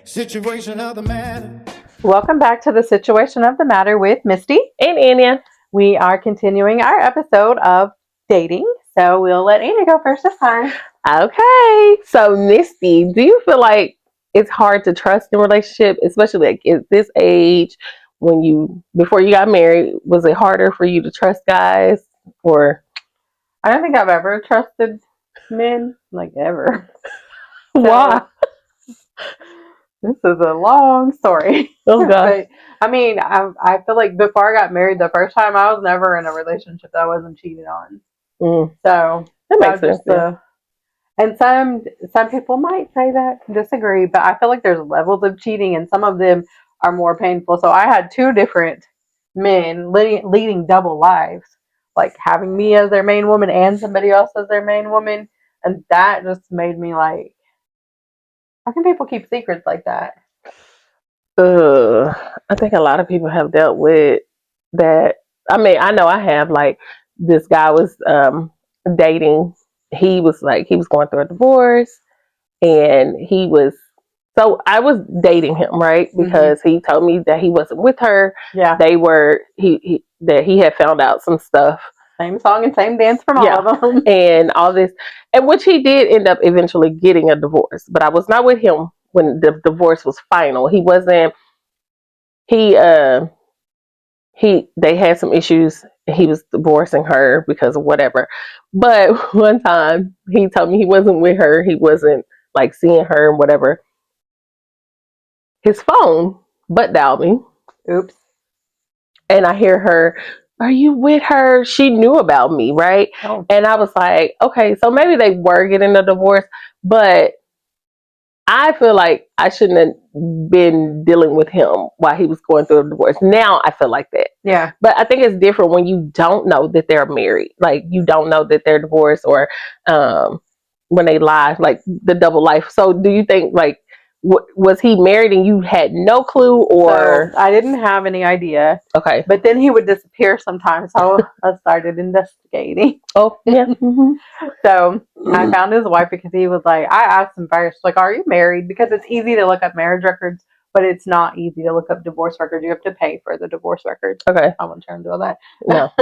Situation of the matter. Welcome back to the Situation of the Matter with Misty and Anya. We are continuing our episode of dating. So we'll let Anya go first this time. Okay. So Misty, do you feel like it's hard to trust in a relationship, especially like at this age before you got married? Was it harder for you to trust guys or? I don't think I've ever trusted men, like ever. Why? This is a long story. Oh God. But I mean, I feel like before I got married the first time, I was never in a relationship that I wasn't cheated on. So that makes sense. And some people might say that, disagree, but I feel like there's levels of cheating, and some of them are more painful. So I had two different men leading double lives, like having me as their main woman and somebody else as their main woman, and that just made me like, how can people keep secrets like that? I think a lot of people have dealt with that. I mean, I know I have. Like, this guy was dating. He was going through a divorce, and so I was dating him, right? Because he told me that he wasn't with her. Yeah. That he had found out some stuff. Same song and same dance from all of them. And all this, and which he did end up eventually getting a divorce. But I was not with him when the divorce was final. He wasn't. They had some issues. He was divorcing her because of whatever. But one time he told me he wasn't with her. He wasn't like seeing her and whatever. His phone butt dialed me. Oops. And I hear her, "Are you with her?" She knew about me, right? Oh. And I was like, okay, so maybe they were getting a divorce, but I feel like I shouldn't have been dealing with him while he was going through a divorce. Now I feel like that. Yeah. But I think it's different when you don't know that they're married. Like, you don't know that they're divorced, or when they lie, like the double life. So do you think, like, was he married and you had no clue, or? So I didn't have any idea. Okay. But then he would disappear sometimes, so I started investigating. Oh, yeah. Mm-hmm. So I found his wife because he was like, I asked him first, like, are you married? Because it's easy to look up marriage records, but it's not easy to look up divorce records. You have to pay for the divorce records. Okay. I won't try and do all that. No.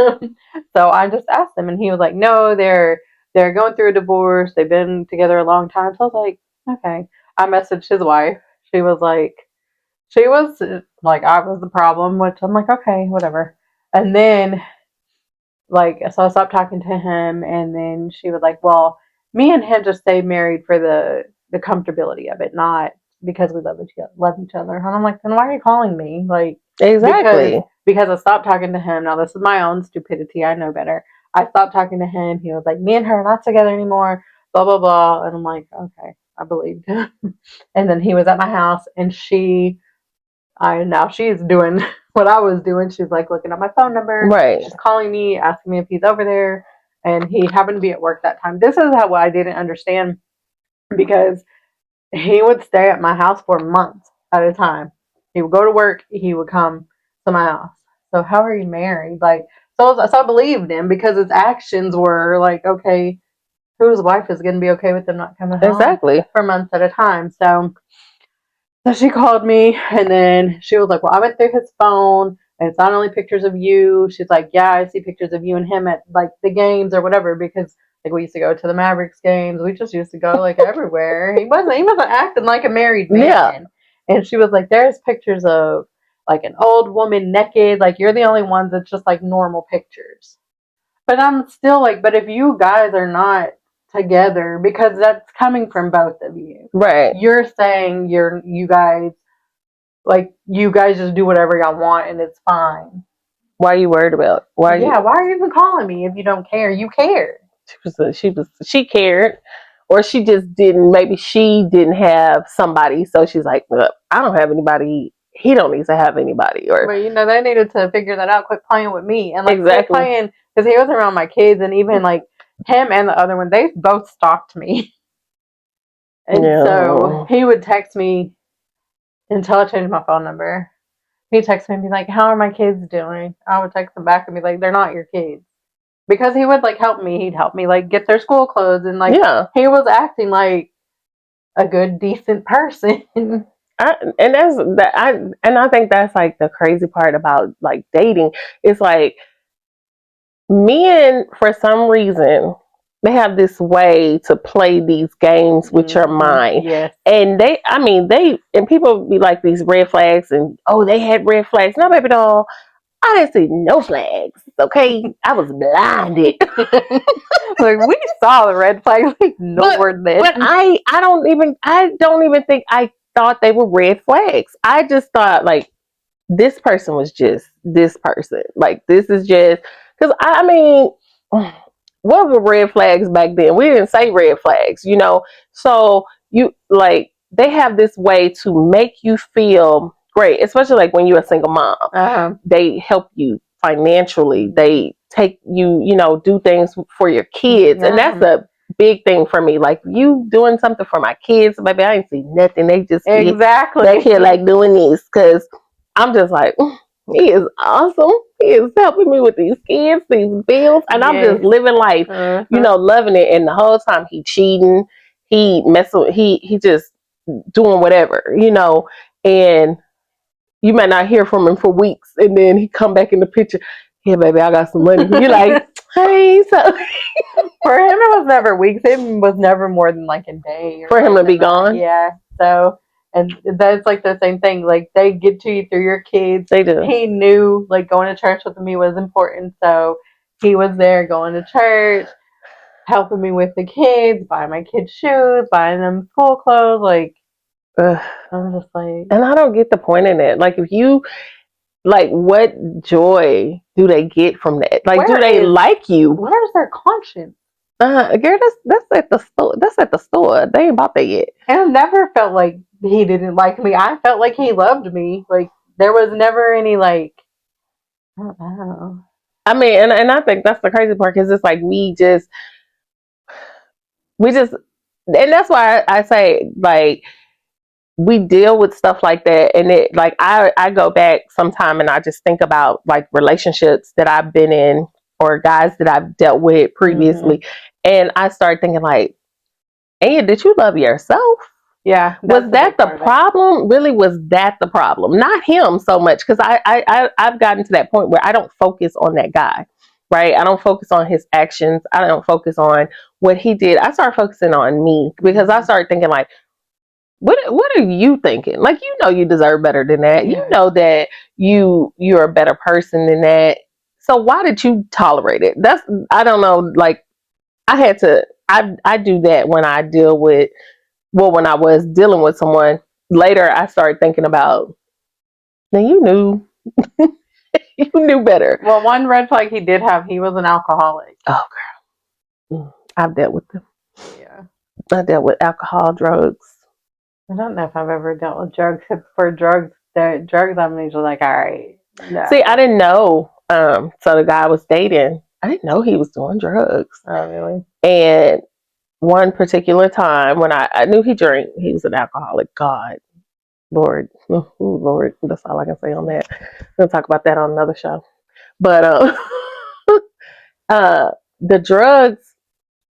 So I just asked him, and he was like, no, they're going through a divorce. They've been together a long time. So I was like, okay. I messaged his wife. She was like, I was the problem, which I'm like, okay, whatever. And then, so I stopped talking to him, and then she was like, well, me and him just stayed married for the comfortability of it, not because we love each other. And I'm like, then why are you calling me? Like, exactly. Because I stopped talking to him. Now, this is my own stupidity. I know better. I stopped talking to him. He was like, me and her are not together anymore, blah, blah, blah. And I'm like, okay, I believed him. And then he was at my house, and now she's doing what I was doing. She's like looking at my phone number. Right. She's calling me, asking me if he's over there. And he happened to be at work that time. This is how I didn't understand, because he would stay at my house for months at a time. He would go to work. He would come to my house. So how are you married? So I believed him, because his actions were like, okay, whose wife is going to be okay with him not coming home? Exactly. For months at a time. So she called me, and then she was like, well, I went through his phone, and it's not only pictures of you. She's like, yeah, I see pictures of you and him at like the games or whatever, because like we used to go to the Mavericks games. We just used to go like everywhere. He wasn't acting like a married man. Yeah. And she was like, there's pictures of like an old woman naked. Like, you're the only ones that's just like normal pictures. But I'm still like, but if you guys are not together, because that's coming from both of you. Right. You're saying you guys just do whatever y'all want and it's fine. Why are you worried about? Why are you even calling me if you don't care? You care. She cared, or she just didn't. Maybe she didn't have somebody, so she's like, well, I don't have anybody. He don't need to have anybody. Or, well, they needed to figure that out. Quit playing with me, and like exactly. quit playing, because he was around my kids, and even like him and the other one, they both stalked me. And so he would text me until I changed my phone number. He'd text me and be like, how are my kids doing? I would text him back and be like, they're not your kids. Because he would like help me. He'd help me like get their school clothes, and like he was acting like a good, decent person. And that's that. I think that's like the crazy part about like dating. It's like men, for some reason, they have this way to play these games with your mind. Yes. And and people be like these red flags and, oh, they had red flags. No, baby doll, I didn't see no flags. Okay. I was blinded. Like, we saw the red flags, we ignored them. But I don't even think I thought they were red flags. I just thought like this person was just this person. Like this is just because what were red flags back then? We didn't say red flags, you know. So you like they have this way to make you feel great, especially like when you're a single mom. Uh-huh. They help you financially. They take you, you know, do things for your kids, and that's a big thing for me. Like you doing something for my kids, baby. I ain't see nothing. They just exactly they here like doing this because I'm just like. He is awesome. He is helping me with these kids, these bills, and I'm just living life, you know, loving it. And the whole time he cheating, he messing, he just doing whatever, you know. And you might not hear from him for weeks, and then he come back in the picture. Yeah, baby, I got some money. You're like, hey, so for him it was never weeks. It was never more than like a day. For him to be gone, yeah. So. And that's like the same thing. Like they get to you through your kids. They do. He knew like going to church with me was important, so he was there going to church, helping me with the kids, buying my kids shoes, buying them school clothes. Like I'm just like, and I don't get the point in it. Like if you, like, what joy do they get from that? Like, do they like you? Where's their conscience? Girl, that's at the store. That's at the store. They ain't bought that yet. And I never felt like he didn't like me. I felt like he loved me. Like there was never any like, I don't know. I mean, and I think that's the crazy part because it's like we just, and that's why I say like we deal with stuff like that, and it like I go back sometime and I just think about like relationships that I've been in or guys that I've dealt with previously, and I start thinking like, Anya, did you love yourself? Yeah. Was that the problem? Really, was that the problem? Not him so much, because I've gotten to that point where I don't focus on that guy, right? I don't focus on his actions. I don't focus on what he did. I start focusing on me because I start thinking like, what are you thinking? Like, you know, you deserve better than that. Yeah. You know that you're a better person than that. So why did you tolerate it? That's, I don't know. Like, I do that when I deal with. Well, when I was dealing with someone, later I started thinking about, now you knew. You knew better. Well, one red flag he did have, he was an alcoholic. Oh, girl. I've dealt with them. Yeah. I dealt with alcohol, drugs. I don't know if I've ever dealt with drugs. For drugs, I'm usually like, all right. No. See, I didn't know. So the guy I was dating, I didn't know he was doing drugs. Oh, really? And one particular time when I knew he drank, he was an alcoholic. God, Lord, ooh, Lord, that's all I can say on that. We'll talk about that on another show. But the drugs,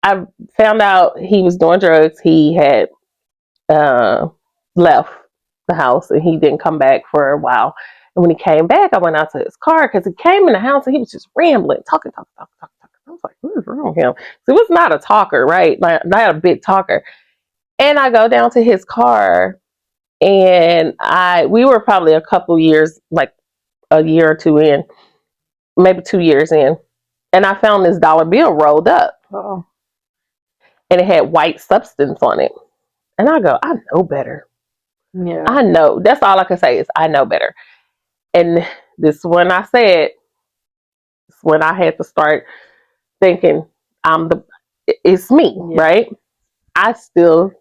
I found out he was doing drugs. He had left the house and he didn't come back for a while. And when he came back, I went out to his car because he came in the house and he was just rambling, talking. I was like, what is wrong with him? So he was not a talker, right? Not a big talker. And I go down to his car, and we were probably a couple years, like a year or two in, maybe 2 years in, and I found this dollar bill rolled up. Uh-oh. And it had white substance on it. And I go, I know better. Yeah. I know. That's all I can say is I know better. And this when I said, when I had to start thinking it's me, right? I still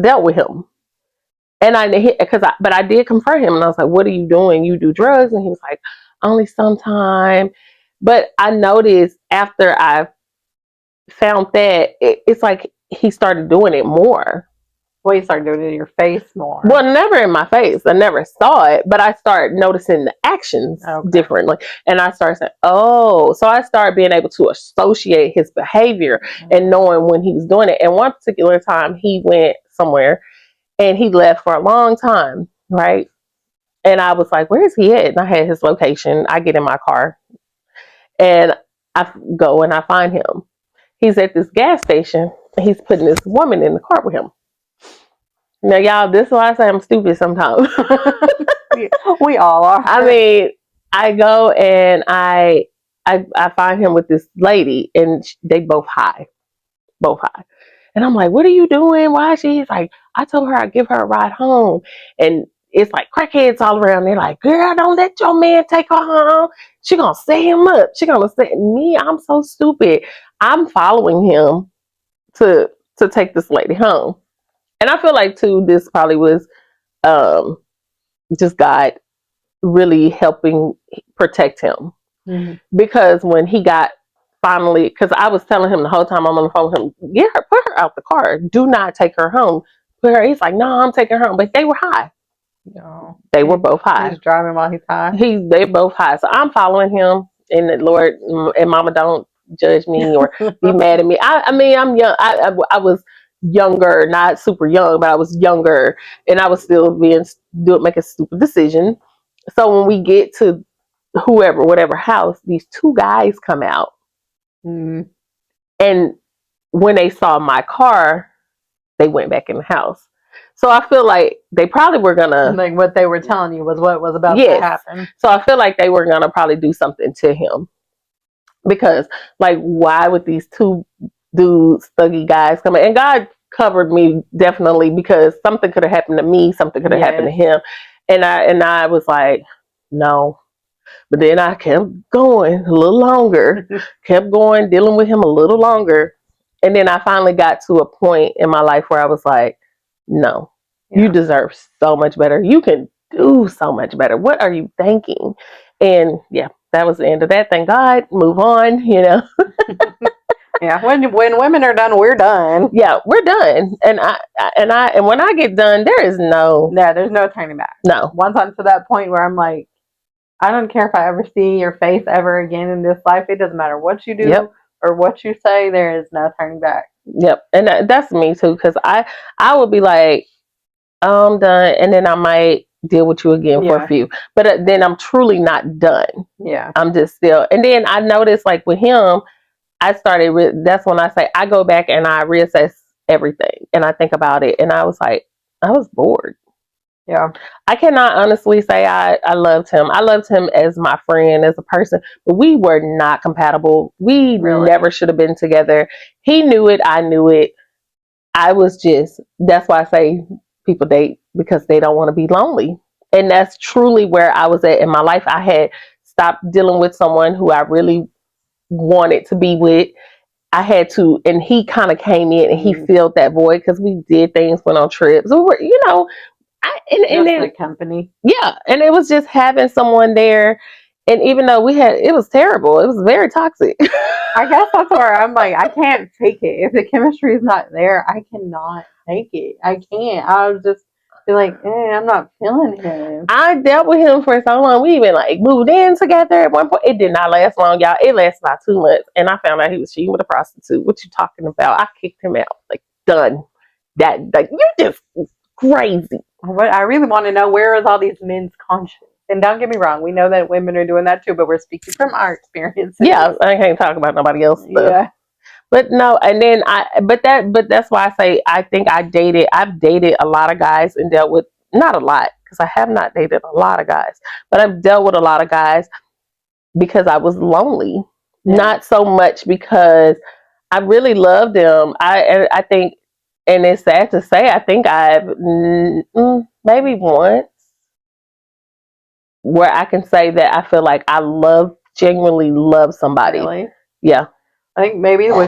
dealt with him. And but I did confront him and I was like, what are you doing? You do drugs? And he was like, only sometime. But I noticed after I found that it's like he started doing it more. Well, you started doing it in your face more. Well, never in my face. I never saw it, but I started noticing the actions differently. And I started saying, oh, so I started being able to associate his behavior and knowing when he was doing it. And one particular time he went somewhere and he left for a long time, right? And I was like, where is he at? And I had his location. I get in my car and I go and I find him. He's at this gas station and he's putting this woman in the car with him. Now, y'all, this is why I say I'm stupid sometimes. We all are. I mean, I go and I find him with this lady, and they both high. And I'm like, what are you doing? Why is she? He's like, I told her I'd give her a ride home. And it's like crackheads all around. They're like, girl, don't let your man take her home. She gonna set him up. She gonna set me. I'm so stupid. I'm following him to take this lady home. And I feel like too, this probably was just God really helping protect him. Mm-hmm. Because when he got finally, because I was telling him the whole time I'm on the phone with him, get her, put her out the car. Do not take her home. Put her. He's like, no, I'm taking her home. But they were high. No. They were both high. He's driving while he's high. They're both high. So I'm following him. And the Lord and Mama, don't judge me or be mad at me. I mean, I'm young. I was younger, not super young, but I was younger, and I was still making a stupid decision. So when we get to whatever house, these two guys come out. Mm-hmm. And when they saw my car, they went back in the house. So I feel like they probably were gonna, like what they were telling you was what was about to happen. So I feel like they were gonna probably do something to him, because like, why would these two dudes, thuggy guys, come in? And God covered me definitely, because something could have happened to me, something could have happened to him, and I was like, no. But then I kept going a little longer, kept going, dealing with him a little longer. And then I finally got to a point in my life where I was like, no, you deserve so much better. You can do so much better. What are you thinking? And yeah, that was the end of that. Thank God. Move on, you know. Yeah, when women are done, we're done. Yeah, we're done. And when I get done, there's no turning back. No. Once I'm to that point where I'm like, I don't care if I ever see your face ever again in this life. It doesn't matter what you do or what you say. There is no turning back. Yep. And that's me too, because I would be like, I'm done, and then I might deal with you again for a few. But then I'm truly not done. Yeah. I'm just still. And then I noticed, like with him, I started, that's when I say I go back and I reassess everything and I think about it. And I was like, I was bored. Yeah. I cannot honestly say I loved him. I loved him as my friend, as a person, but we were not compatible. We never should have been together. He knew it. I knew it. I was just, that's why I say people date, because they don't want to be lonely. And that's truly where I was at in my life. I had stopped dealing with someone who I really wanted to be with. I had to, and he kind of came in and he filled that void, because we did things, went on trips. We were, you know, and then the company. Yeah. And it was just having someone there. And even though it was terrible, it was very toxic. I guess that's where I'm like, I can't take it. If the chemistry is not there, I cannot take it. I can't. I was just be like, I'm not feeling him. I dealt with him for so long. We even like moved in together at one point. It did not last long, y'all. It lasted about 2 months. And I found out he was cheating with a prostitute. What you talking about? I kicked him out. Like, done. That, like, you're just crazy. What I really want to know, where is all these men's conscience? And don't get me wrong, we know that women are doing that too, but we're speaking from our experiences. Yeah, I can't talk about nobody else stuff. Yeah. But no, and then but that's why I say I think I've dated a lot of guys and dealt with, not a lot, because I have not dated a lot of guys, but I've dealt with a lot of guys because I was lonely. Yeah. Not so much because I really loved them. I think, and it's sad to say, I think I've maybe once where I can say that I feel like I genuinely love somebody. Really? Yeah. I think maybe I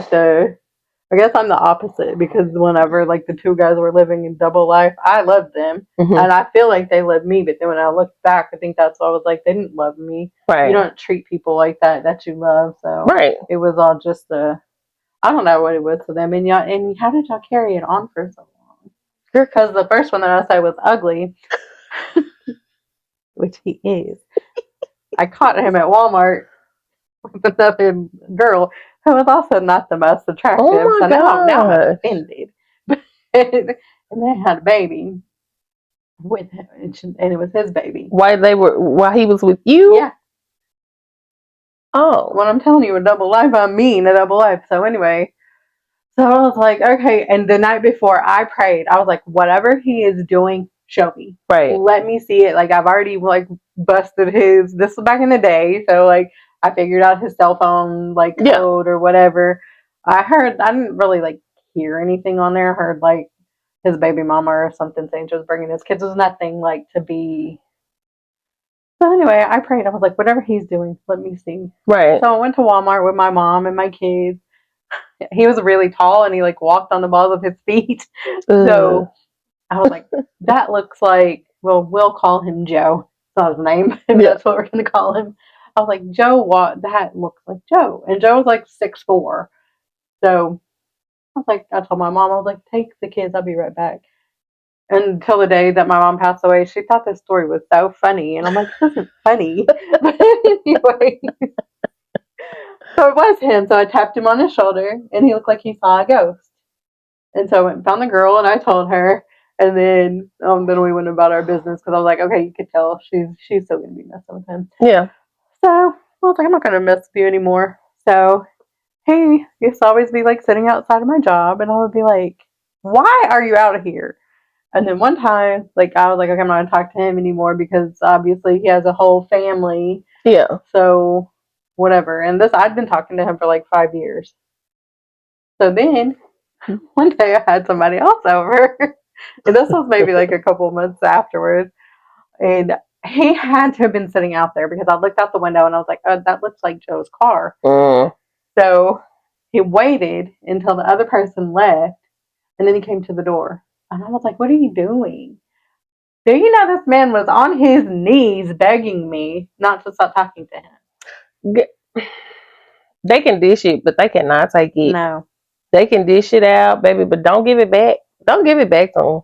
guess I'm the opposite, because whenever like the two guys were living in double life, I loved them. Mm-hmm. And I feel like they loved me, but then when I look back, I think that's why I was like, they didn't love me. Right. You don't treat people like that you love. So it was all just I don't know what it was to them. And how did y'all carry it on for so long? Because the first one that I said was ugly, which he is. I caught him at Walmart with another girl who was also not the most attractive. Oh my God. Now I'm offended. and they had a baby with him, and it was his baby. While he was with you? Yeah. Oh. When I'm telling you a double life, I mean a double life. So anyway, so I was like, okay. And the night before I prayed, I was like, whatever he is doing, show me. Right. Let me see it. Like I've already like busted this was back in the day. So like I figured out his cell phone like code or whatever. I didn't really like hear anything on there. I heard like his baby mama or something saying she was bringing his kids. It was nothing like to be. So anyway, I prayed. I was like, whatever he's doing, let me see. Right. So I went to Walmart with my mom and my kids. He was really tall and he like walked on the balls of his feet. So I was like, that looks like, well, we'll call him Joe. That's not his name. That's what we're going to call him. I was like, Joe, that looks like Joe. And Joe was like 6'4". So I was like, I told my mom, I was like, take the kids. I'll be right back. Until the day that my mom passed away, she thought this story was so funny. And I'm like, this isn't funny. But anyway. So it was him. So I tapped him on his shoulder and he looked like he saw a ghost. And so I went and found the girl and I told her. And then we went about our business because I was like, okay, you could tell she's still going to be messing with him. Yeah. So I was like, I'm not going to mess with you anymore. So he used to always be like sitting outside of my job and I would be like, why are you out of here? And then one time, like I was like, okay, I'm not going to talk to him anymore because obviously he has a whole family. Yeah. So whatever. And I'd been talking to him for like 5 years. So then one day I had somebody else over. And this was maybe like a couple months afterwards. And he had to have been sitting out there because I looked out the window and I was like, oh, that looks like Joe's car. So he waited until the other person left and then he came to the door. And I was like, what are you doing? Do you know this man was on his knees begging me not to stop talking to him? They can dish it, but they cannot take it. No. They can dish it out, baby, but don't give it back. Don't give it back to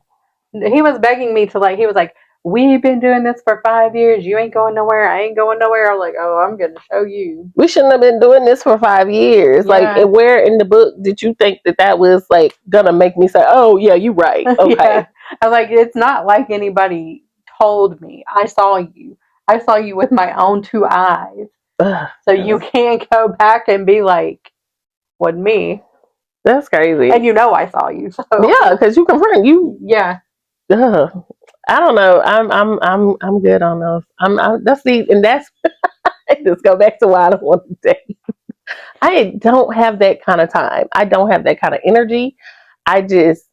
him. He was begging me to he was like, we've been doing this for 5 years. You ain't going nowhere. I ain't going nowhere. I was like, oh, I'm going to show you. We shouldn't have been doing this for 5 years. Yeah. Like, where in the book did you think that was like going to make me say, oh, yeah, you're right. Okay. Yeah. I was like, it's not like anybody told me. I saw you. I saw you with my own 2 eyes. So you can't go back and be like, what me? That's crazy. And I saw you. So. Yeah, because you confirmed you. Yeah. I don't know. I'm good on those. That's just go back to why I don't want to date. I don't have that kind of time. I don't have that kind of energy. I just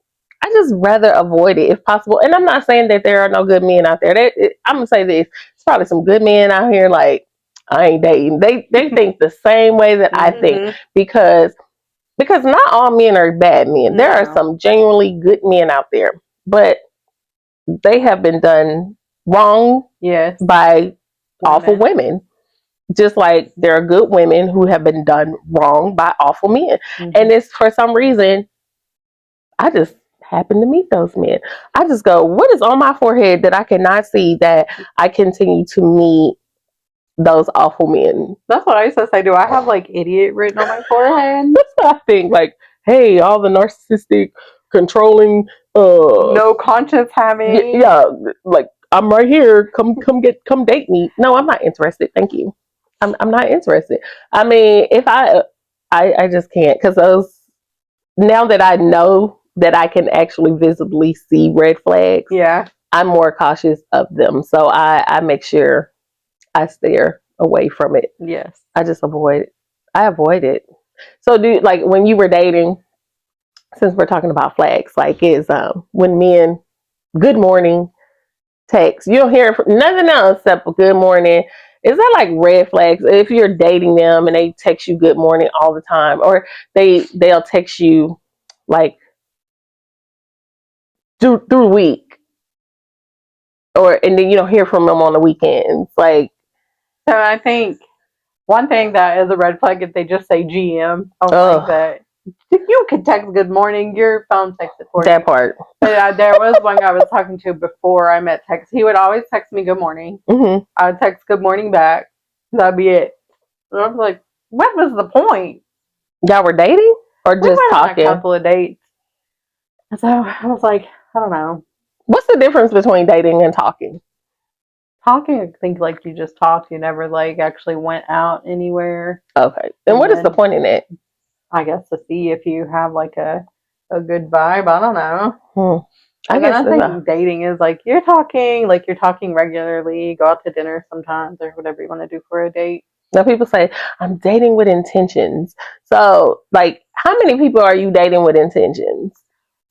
rather avoid it if possible. And I'm not saying that there are no good men out there. I'm gonna say this: there's probably some good men out here. Like I ain't dating. They think the same way that I think because not all men are bad men. There are some genuinely good men out there, but they have been done wrong by awful women. Just like there are good women who have been done wrong by awful men. And it's for some reason, I just happen to meet those men. I just go, what is on my forehead that I cannot see that I continue to meet those awful men? That's what I used to say. Do I have like idiot written on my forehead? That's what I think. Like, hey, all the narcissistic, controlling, no conscience having. Yeah, like I'm right here. Come date me. No, I'm not interested. Thank you. I'm not interested. I mean, if I just can't, because now that I know that I can actually visibly see red flags, I'm more cautious of them. So I make sure I steer away from it. Yes. I just avoid it. I avoid it. So like when you were dating, since we're talking about flags, like is when men, good morning, text, you don't hear nothing else except good morning. Is that like red flags if you're dating them and they text you good morning all the time, or they'll text you like through the week, and then you don't hear from them on the weekends? Like, so I think one thing that is a red flag if they just say GM. I don't like that. You could text good morning, your phone texts it for you. That part. There was one guy I was talking to before I met text. He would always text me good morning. I would text good morning back. That'd be it. And I was like, what was the point? Y'all were dating or just talking? On a couple of dates. So I was like, I don't know. What's the difference between dating and talking? Talking, I think like you just talked, you never like actually went out anywhere. Okay. And And what is the then point in that? I guess to see if you have like a good vibe. I don't know. I And then guess I think dating is like you're talking regularly, go out to dinner sometimes or whatever you want to do for a date. now people say I'm dating with intentions. So, like, how many people are you dating with intentions?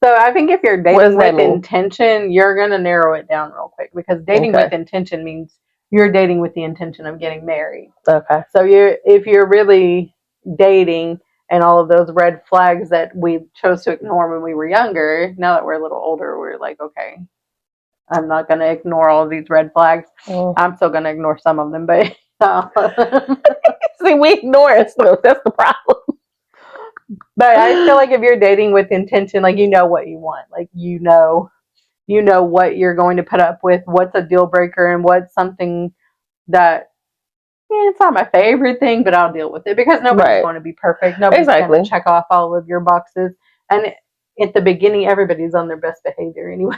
So I think if you're What does dating that with mean? intention, you're gonna narrow it down real quick because dating Okay. with intention means you're dating with the intention of getting married. Okay. So if you're really dating and all of those red flags that we chose to ignore when we were younger, now that we're a little older, we're like, okay, I'm not gonna ignore all of these red flags. I'm still gonna ignore some of them, but See, we ignore stuff. That's the problem. but I feel like if you're dating with intention, like you know what you want, like you know what you're going to put up with, what's a deal breaker, and what's something that it's not my favorite thing, but I'll deal with it because nobody's Right. going to be perfect. Nobody's Exactly. going to check off all of your boxes, and at the beginning, everybody's on their best behavior anyway.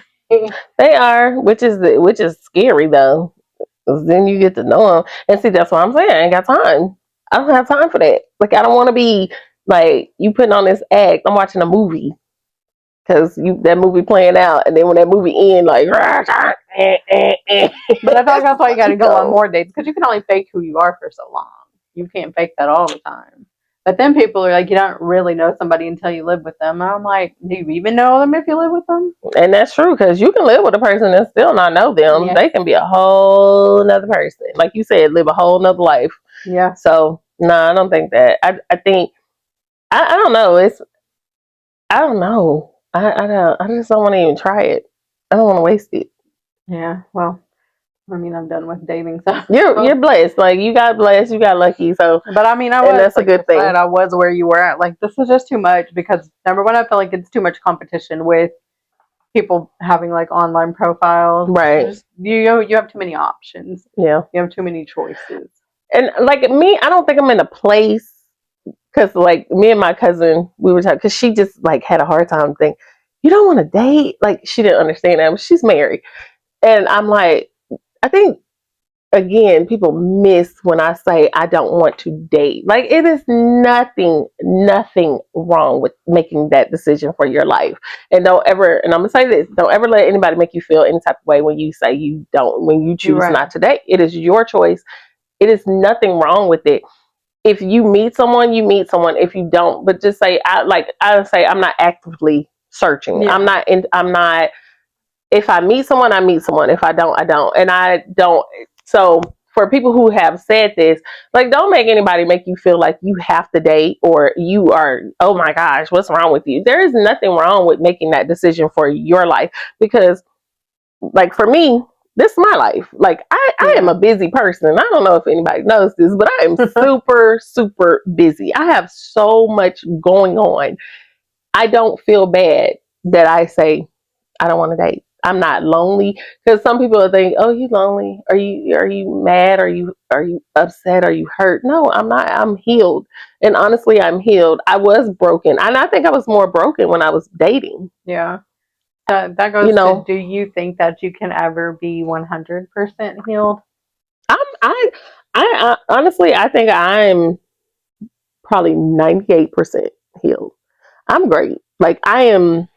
They are, which is scary though. 'Cause then you get to know them, and see that's what I'm saying. I ain't got time. I don't have time for that. Like I don't want to be like you putting on this act. I'm watching a movie because that movie playing out, and then when that movie ends, like. But I feel like that's why you got to go on more dates because you can only fake who you are for so long. You can't fake that all the time. But then people are like, you don't really know somebody until you live with them. And I'm like, do you even know them if you live with them? And that's true because you can live with a person and still not know them. Yeah. They can be a whole nother person. Like you said, live a whole nother life. Yeah. So no, I don't think that. I think I don't know. I don't know. I just don't want to even try it. I don't want to waste it. Yeah. Well, I mean, I'm done with dating. So You're blessed. Like you got blessed. You got lucky. So, but I mean, and that's like a good thing. I was where you were at. Like this is just too much because number one, I feel like it's too much competition with people having like online profiles. Right. You have too many options. Yeah. You have too many choices. And like me, I don't think I'm in a place because like me and my cousin, we were talking because she just like had a hard time thinking, you don't want to date. Like she didn't understand that. But she's married. And I'm like, I think again, people miss when I say I don't want to date. Like it is nothing wrong with making that decision for your life. And don't ever, and I'm gonna say this, don't ever let anybody make you feel any type of way when you say when you choose not to date. It is your choice. It is nothing wrong with it. If you meet someone, you meet someone. If you don't, but just say I say I'm not actively searching. Yeah. I'm not if I meet someone, I meet someone. If I don't, I don't. And I don't. So for people who have said this, like, don't make anybody make you feel like you have to date or you are, oh my gosh, what's wrong with you? There is nothing wrong with making that decision for your life because, like, for me, this is my life. Like, I am a busy person. I don't know if anybody knows this, but I am super, super busy. I have so much going on. I don't feel bad that I say, I don't want to date. I'm not lonely because some people think, "Oh, you lonely? Are you mad? Are you upset? Are you hurt?" No, I'm not. I'm healed, and honestly, I'm healed. I was broken, and I think I was more broken when I was dating. Yeah, that goes to. Do you think that you can ever be 100% healed? I honestly, I think I'm probably 98% healed. I'm great. Like I am.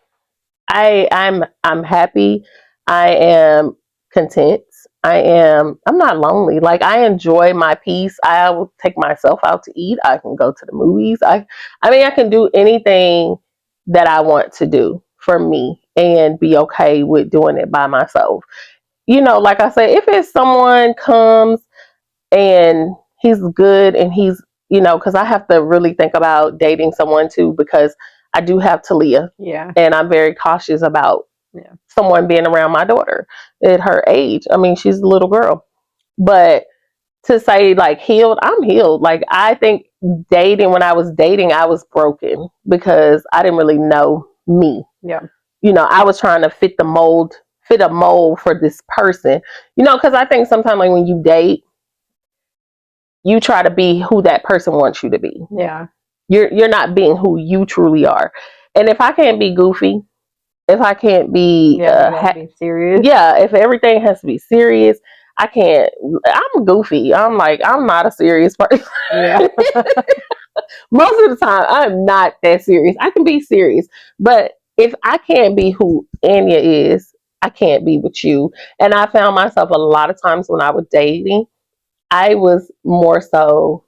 I'm happy. I am content. I'm not lonely. Like I enjoy my peace. I will take myself out to eat. I can go to the movies. I mean I can do anything that I want to do for me and be okay with doing it by myself. Like I said, if it's someone comes and he's good and he's because I have to really think about dating someone too because I do have Talia. Yeah. And I'm very cautious about someone being around my daughter at her age. I mean, she's a little girl. But to say like healed, I'm healed. Like I think when I was dating, I was broken because I didn't really know me. Yeah. I was trying to fit a mold for this person. Because I think sometimes like when you date, you try to be who that person wants you to be. Yeah. You're not being who you truly are. And if I can't be goofy, if I can't be, Yeah, you gotta be serious. yeah, if everything has to be serious, I can't. I'm goofy. I'm like, I'm not a serious person. Yeah. Most of the time, I'm not that serious. I can be serious, but if I can't be who Anya is, I can't be with you. And I found myself a lot of times when I was dating, I was more so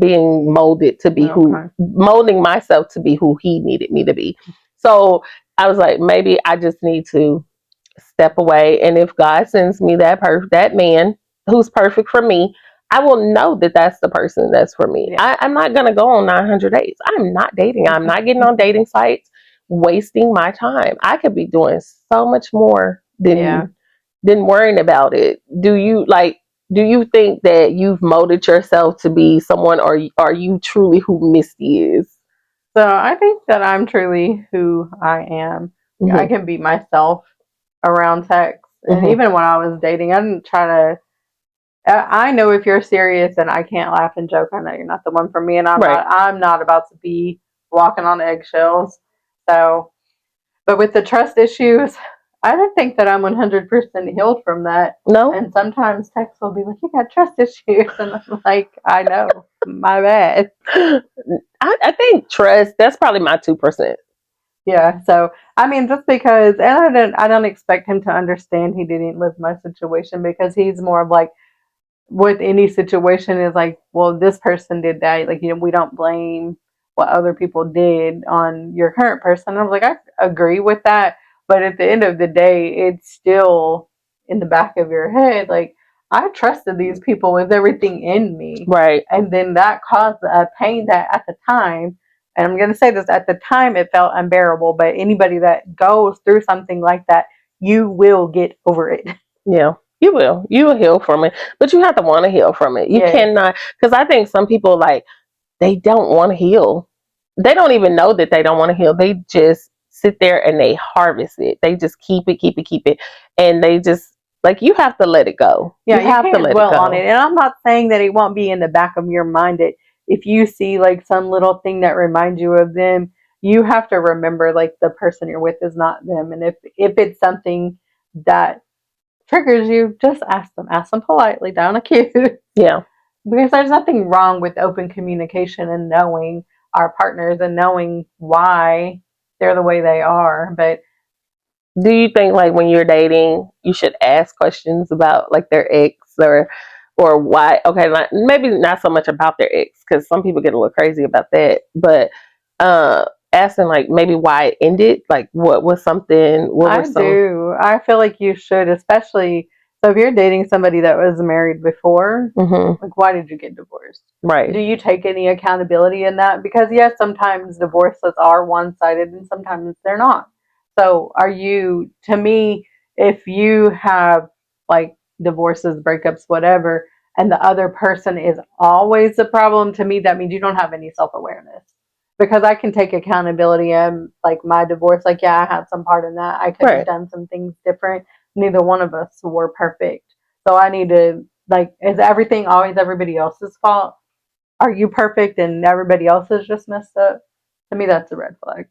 being molded to be who, Okay. molding myself to be who he needed me to be. So I was like, maybe I just need to step away. And if God sends me that man who's perfect for me, I will know that that's the person that's for me. Yeah. I'm not going to go on 900 dates. I'm not dating. I'm not getting on dating sites, wasting my time. I could be doing so much more Yeah. than worrying about it. Do you think that you've molded yourself to be someone, or are you truly who Misty is? So I think that I'm truly who I am. I Mm-hmm. can be myself around text. And Mm-hmm. even when I was dating, I didn't try to. I know if you're serious and I can't laugh and joke, I know you're not the one for me. And I'm Right. not. I'm not about to be walking on eggshells. So, but with the trust issues, I don't think that I'm 100% healed from that. No? And sometimes text will be like, "You got trust issues," and I'm like, "I know, my bad." I think trust, that's probably my 2%. Yeah, so I mean, just because, and I don't expect him to understand he didn't live my situation because he's more of like, with any situation is like, well, this person did that. Like, we don't blame what other people did on your current person. I was like, I agree with that, but at the end of the day, it's still in the back of your head. Like, I trusted these people with everything in me, Right. and then that caused a pain that at the time, and I'm going to say this, at the time it felt unbearable. But anybody that goes through something like that, you will get over it. Yeah. You will. You will heal from it. But you have to want to heal from it. You Yes. cannot, because I think some people, like, they don't want to heal. They don't even know that they don't want to heal. They just sit there and they harvest it. They just keep it, keep it, keep it. And they just, like, you have to let it go. Yeah, You you have to can't let it dwell on go. it. And I'm not saying that it won't be in the back of your mind that if you see like some little thing that reminds you of them, you have to remember like the person you're with is not them. And if it's something that triggers you, just ask them. Ask them politely, don't accuse. Yeah. Because there's nothing wrong with open communication and knowing our partners and knowing why they're the way they are. But Do you think, like, when you're dating, you should ask questions about, like, their ex, or why? Okay, like, maybe not so much about their ex, because some people get a little crazy about that. But asking, like, maybe why it ended, like, what was something? What I was some? do. I feel like you should, especially so if you're dating somebody that was married before, Mm-hmm. like why did you get divorced? Right. Do you take any accountability in that? Because yes, sometimes divorces are one-sided and sometimes they're not. So are you, to me, if you have like divorces, breakups, whatever, and the other person is always the problem, to me that means you don't have any self-awareness because I can take accountability and like my divorce, like, yeah, I had some part in that. I could have Right. done some things different. Neither one of us were perfect. So I need to, like, is everything always everybody else's fault? Are you perfect and everybody else is just messed up? To me, that's a red flag.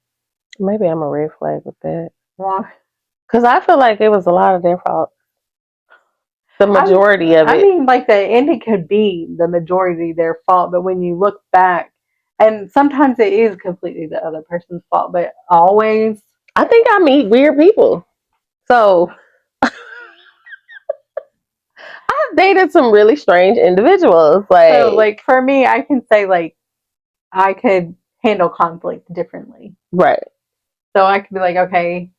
Maybe I'm a red flag with that, Why? because I feel like it was a lot of their fault. The majority of I it. mean, like the ending could be the majority their fault, but when you look back, and sometimes it is completely the other person's fault, but always. I think I meet weird people. So I've dated some really strange individuals. So, like for me, I can say like I could handle conflict differently. Right. So I could be like, okay,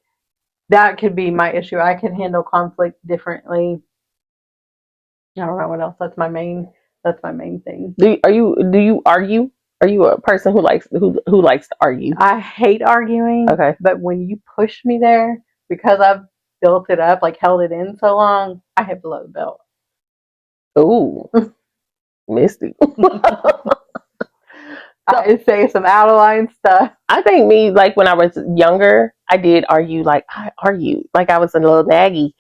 that could be my issue. I can handle conflict differently. I don't know what else. That's my main. That's my main thing. Do you argue? Are you a person who likes to argue? I hate arguing. Okay. But when you push me there, because I've built it up, like held it in so long, I hit below the belt. Ooh, Misty. I say some out of line stuff. I think me, like, when I was younger, I did argue. Like, I argued like I was a little naggy.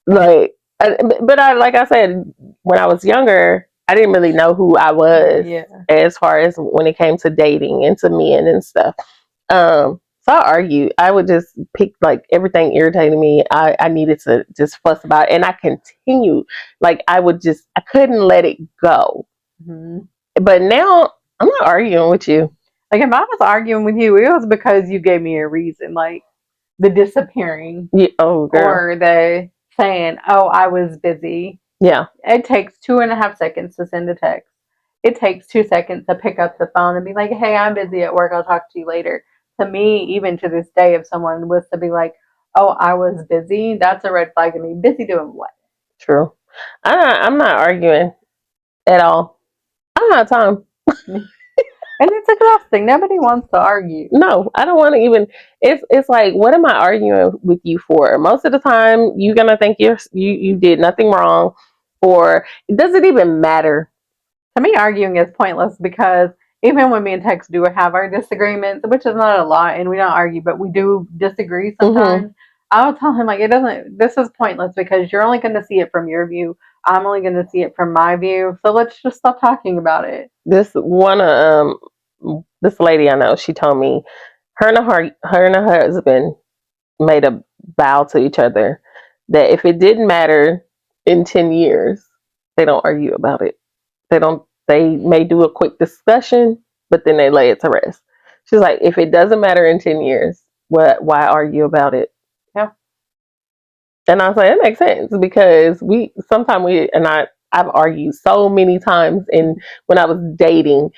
Like, but I, like I said, when I was younger, I didn't really know who I was Yeah. as far as when it came to dating and to men and stuff. So I argue. I would just pick like everything irritating me. I needed to just fuss about it. And I continued. Like I couldn't let it go. Mhm. But now I'm not arguing with you. Like if I was arguing with you, it was because you gave me a reason, like the disappearing Yeah, oh girl. or the saying, "Oh, I was busy." Yeah. It takes 2.5 seconds to send a text. It takes 2 seconds to pick up the phone and be like, "Hey, I'm busy at work. I'll talk to you later." To me, even to this day, if someone was to be like, "Oh, I was busy," that's a red flag to me. Busy doing what? True. I'm not arguing at all. I don't have time. And it's exhausting. Nobody wants to argue. No, I don't want to even. It's like, what am I arguing with you for? Most of the time, you're gonna think you did nothing wrong, or it doesn't even matter. To me, arguing is pointless because even when me and Tex do have our disagreements, which is not a lot, and we don't argue, but we do disagree sometimes. I'll tell him like it doesn't. This is pointless because you're only going to see it from your view. I'm only going to see it from my view. So let's just stop talking about it. This lady I know, she told me her and her husband made a vow to each other that if it didn't matter in 10 years, they don't argue about it. They may do a quick discussion, but then they lay it to rest. She's like, if it doesn't matter in 10 years, why argue about it? Yeah. And I was like, that makes sense because I've argued so many times when I was dating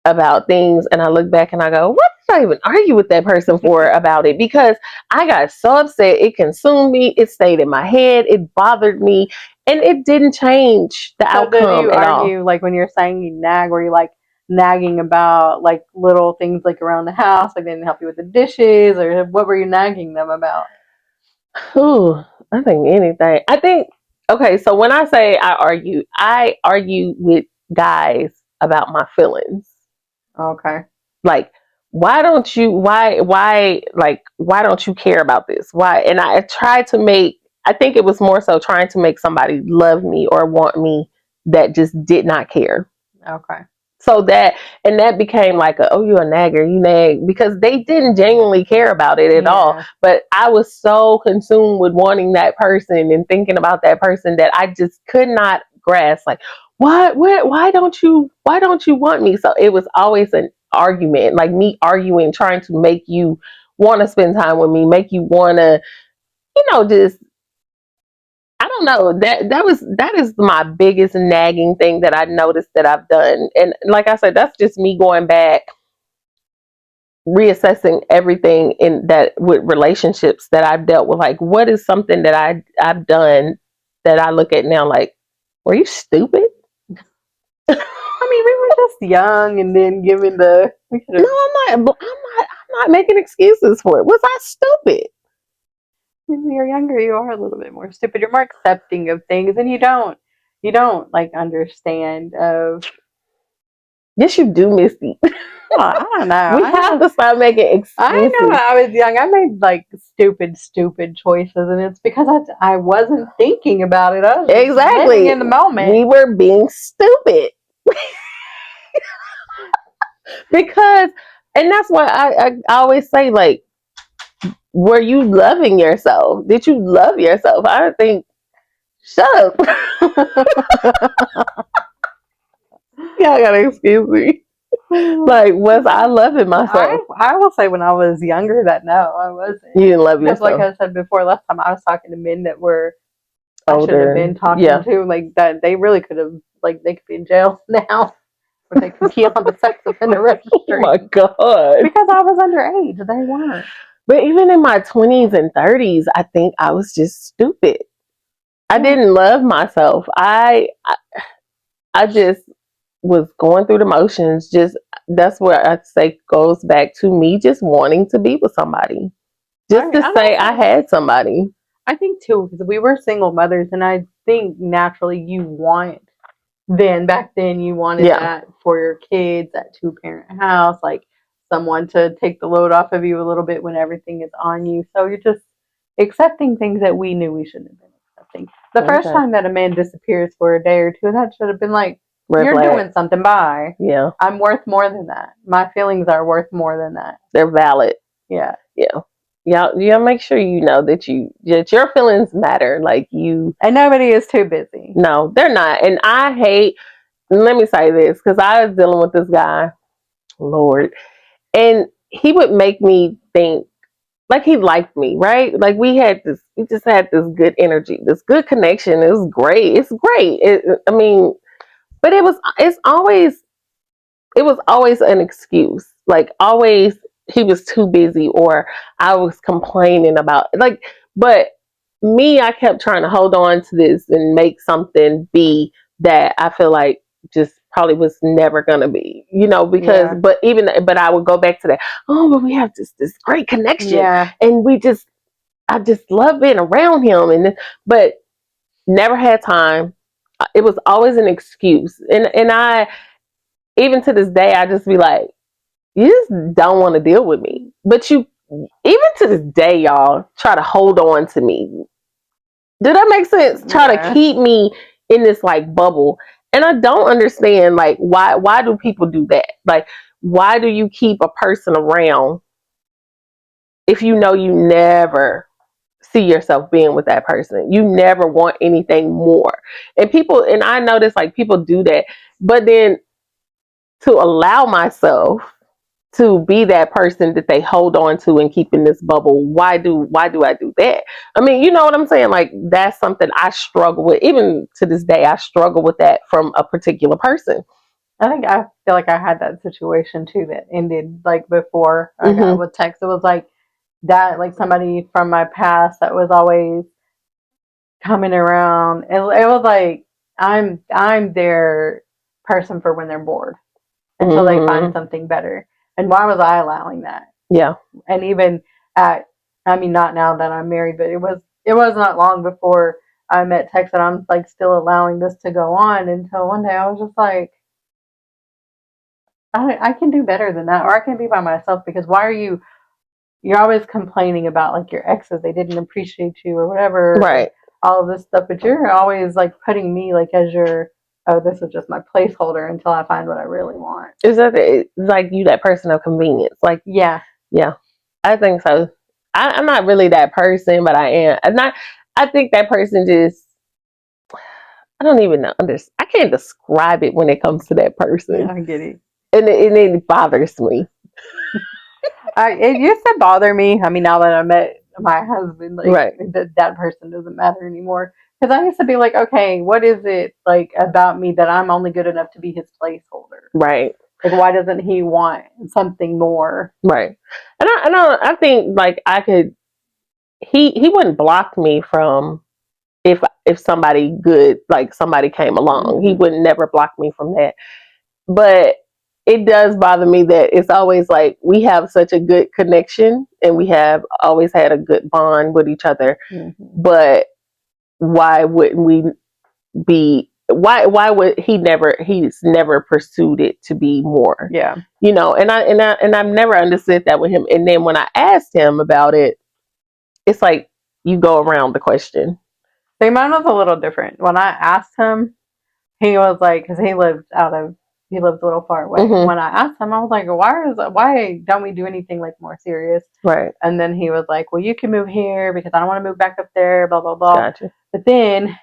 about things, and I look back and I go, what did I even argue with that person for about it? Because I got so upset, it consumed me, it stayed in my head, it bothered me, and it didn't change the outcome you at argue all. like when you're saying you nag, where you like nagging about like little things like around the house, like they didn't help you with the dishes, or what were you nagging them about? Ooh, I think anything. I think, okay, so when I say I argue with guys about my feelings. Okay. Like, why don't you care about this? Why? And I think it was more so trying to make somebody love me or want me that just did not care. Okay. So that became like oh, you're a nagger, you nag, because they didn't genuinely care about it at all. But I was so consumed with wanting that person and thinking about that person that I just could not grasp like, why don't you want me? So it was always an argument, like me arguing, trying to make you want to spend time with me, make you want to, just, I don't know, that is my biggest nagging thing that I noticed that I've done. And like I said, that's just me going back, reassessing everything in that with relationships that I've dealt with. Like, what is something that I've done that I look at now like, were you stupid? I mean, we were just young, and then given the No, I'm not making excuses for it. Was I stupid? when you're younger, you are a little bit more stupid. You're more accepting of things, and you don't like understand of. Yes, you do, Misty. Well, I don't know. We have to stop making excuses. I know when I was young, I made like stupid choices, and it's because I wasn't thinking about it. I was Exactly living in the moment. We were being stupid. Because, and that's why I always say, like, were you loving yourself? Did you love yourself? I think, shut up. Y'all gotta excuse me. Like, was I loving myself? I will say when I was younger that no, I wasn't. You didn't love Because yourself. like I said before, last time I was talking to men that were Older. I should have been talking to, like that they really could have, like they could be in jail now. Or they could be on the sex offender registry. Oh my God. Because I was underage. They weren't. But even in my 20s and 30s, I think I was just stupid. I didn't love myself. I just was going through the motions. Just, that's where I say goes back to me just wanting to be with somebody. Just to say I had somebody. I think too, because we were single mothers, and I think naturally you want. Back then you wanted that for your kids, that 2-parent house, like someone to take the load off of you a little bit when everything is on you. So you're just accepting things that we knew we shouldn't have been accepting. The first time that a man disappears for a day or two, that should have been like, you're doing something. Bye. Yeah. I'm worth more than that. My feelings are worth more than that. They're valid. Yeah. Y'all make sure you know that your feelings matter. Like you, And nobody is too busy. no, they're not. And I hate. Let me say this because I was dealing with this guy, Lord, and he would make me think like he liked me, right? Like we just had this good energy, this good connection. It was great. It's great. I mean, but it was always an excuse. Like always he was too busy or I was complaining about like, but me, I kept trying to hold on to this and make something be that I feel like just probably was never gonna be, because but I would go back to that, oh, but we have this great connection. Yeah. And I just love being around him but never had time. It was always an excuse. And I even to this day I just be like, you just don't want to deal with me. But you even to this day, y'all try to hold on to me. Did that make sense? Try to keep me in this like bubble. And I don't understand like why do people do that? Like why do you keep a person around if you know you never see yourself being with that person? You never want anything more. And I notice like people do that, but then to allow myself to be that person that they hold on to and keep in this bubble, why do I do that? I mean, you know what I'm saying? Like that's something I struggle with. Even to this day, I struggle with that from a particular person. I feel like I had that situation too that ended like before I got with text. It was like that, like somebody from my past that was always coming around. It was like I'm their person for when they're bored until they find something better. And why was I allowing that? Yeah. And even not now that I'm married, but it was not long before I met Tex that I'm like still allowing this to go on until one day I was just like, I can do better than that, or I can be by myself because why are you're always complaining about like your exes, they didn't appreciate you or whatever, right? All of this stuff, but you're always like putting me like as your, oh, this is just my placeholder until I find what I really want. Is that like you that person of convenience? Like yeah, I think so. I'm not really that person, but I am. I think that person just. I don't even know. I can't describe it when it comes to that person. Yeah, I get it. And it bothers me. It used to bother me. I mean, now that I met my husband, like right. that person doesn't matter anymore. Because I used to be like, okay, what is it like about me that I'm only good enough to be his placeholder? Right. Like, why doesn't he want something more? Right. And I think like I could. He wouldn't block me from if somebody good, like somebody came along. He would never block me from that. But it does bother me that it's always like we have such a good connection and we have always had a good bond with each other. But why wouldn't we be? Why would he's never pursued it to be more? Yeah, and I've never understood that with him. And then when I asked him about it, it's like you go around the question. See, mine was a little different. When I asked him, he was like, because he lived a little far away. When I asked him, I was like, why don't we do anything like more serious? Right. And then he was like, well, you can move here because I don't want to move back up there, blah, blah, blah. Gotcha. But then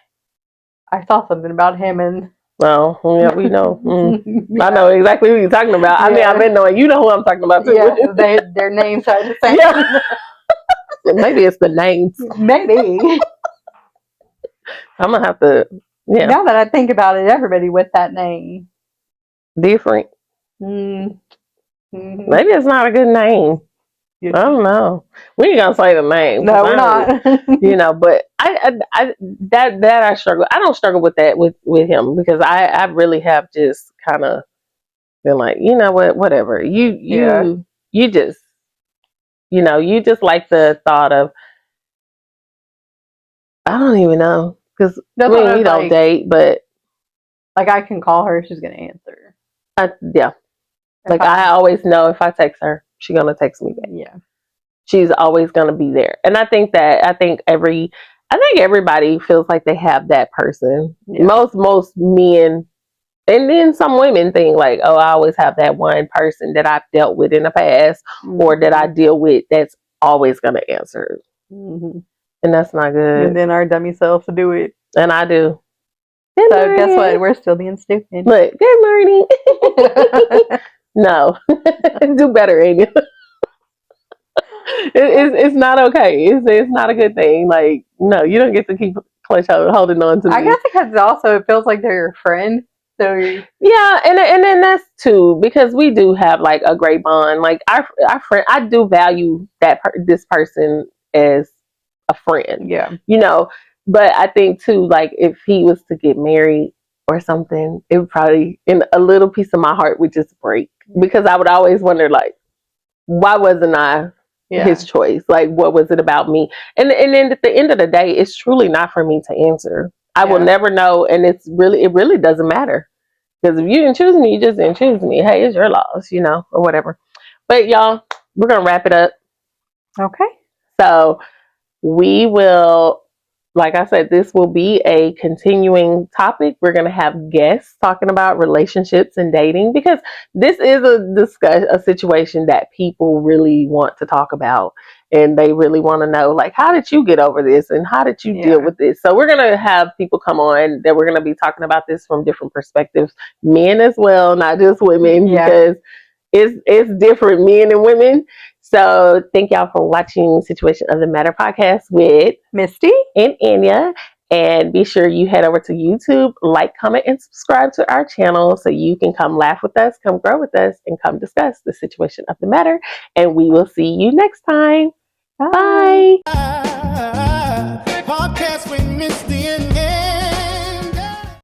I saw something about him and. Well, yeah, we know. I know exactly who you're talking about. I mean, I've been knowing. You know who I'm talking about too. Yeah, their names are the same. Yeah. Maybe it's the names. Maybe. I'm gonna have to. Yeah. Now that I think about it, everybody with that name. Different. Maybe it's not a good name. I don't know. We ain't gonna say the name. No, we're not. But I struggle. I don't struggle with that with him because I really have just kind of been like, you know what, whatever. You just, you just like the thought of. I don't even know because we don't date, but like I can call her, she's gonna answer. Yeah. Like I always know if I text her, she's gonna text me back. Yeah. She's always gonna be there. And I think everybody feels like they have that person. Yeah. Most men And then some women think like, oh, I always have that one person that I've dealt with in the past or that I deal with that's always going to answer. Mm-hmm. And that's not good. And then our dummy selves do it. And I do. Good So morning. guess what? We're still being stupid. Look, good morning. No. Do better, Anya. It's not okay. It's not a good thing. Like, no, you don't get to keep clutch holding on to me. I guess because also it feels like they're your friend. So yeah, and then that's too, because we do have like a great bond. Like our friend, I do value this person as a friend. yeah, You know, but I think too, like if he was to get married or something, it would probably, in a little piece of my heart would just break, because I would always wonder like, why wasn't I his choice? Like, what was it about me? And then at the end of the day, it's truly not for me to answer. I will never know, and it really doesn't matter, because if you didn't choose me, you just didn't choose me. Hey, it's your loss, you know, or whatever. But y'all, we're gonna wrap it up. Okay. So we will, like I said, this will be a continuing topic. We're going to have guests talking about relationships and dating, because this is a situation that people really want to talk about, and they really want to know, like, how did you get over this and how did you deal with this? So we're going to have people come on that we're going to be talking about this from different perspectives, men as well, not just women, because it's different, men and women. So thank y'all for watching Situation of the Matter podcast with Misty and Anya. And be sure you head over to YouTube, like, comment, and subscribe to our channel so you can come laugh with us, come grow with us, and come discuss the situation of the matter. And we will see you next time. Bye. I